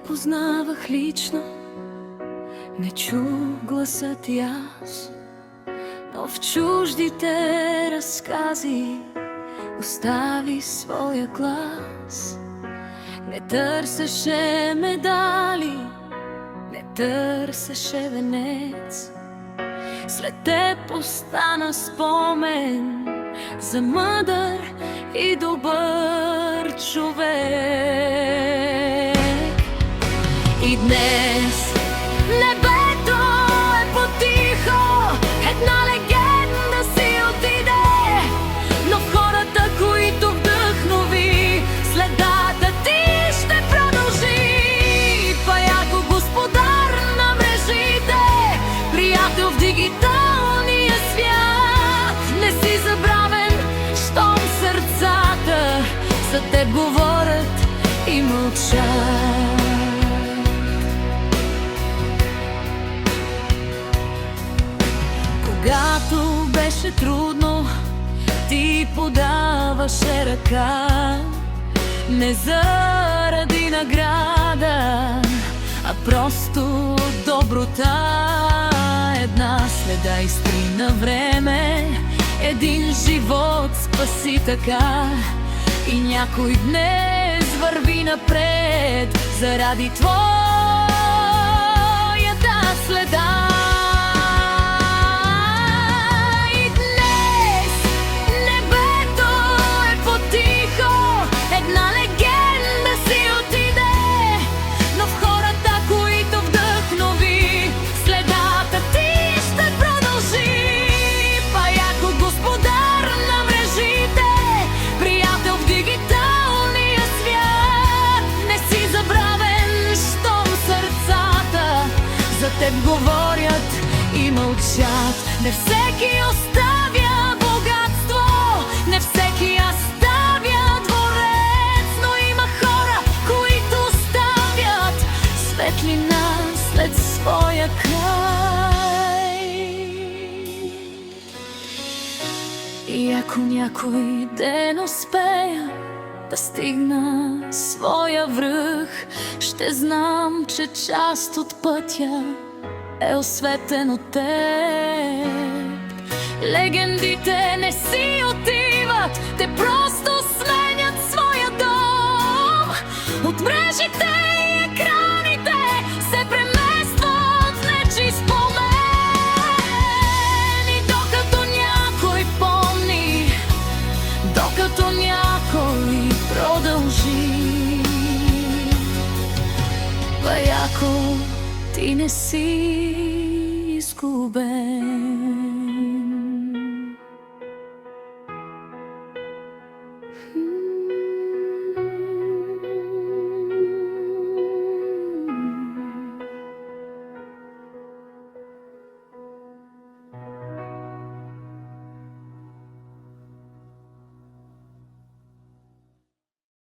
познавах лично, не чу гласът и аз, но в чуждите разкази остави своя глас. Не търсеше медали, не търсеше венец. След теб остана спомен за мъдър и добър човек. И днес небето е потихо, една легенда си отиде, но в хората, които вдъхнови, следата ти ще продължи. Паяко господар на мрежите, приятел в дигиталния свят, не си забравен, щом сърцата за теб говорят и мълчат. Когато беше трудно, ти подаваше ръка, не заради награда, а просто доброта. Една следа изтри на време, един живот спаси така, и някой днес върви напред заради твоята следа. Теб говорят и мълчат. Не всеки оставя богатство, не всеки оставя дворец, но има хора, които оставят светлина след своя край. И ако някой ден успея да стигна своя връх, ще знам, че част от пътя е осветен от теб. Легендите не си отиват, те просто сменят своя дом. От мрежите и екраните се преместват в нечий спомен. И докато някой помни, докато някой продължи, Паяко, ти не си изгубен.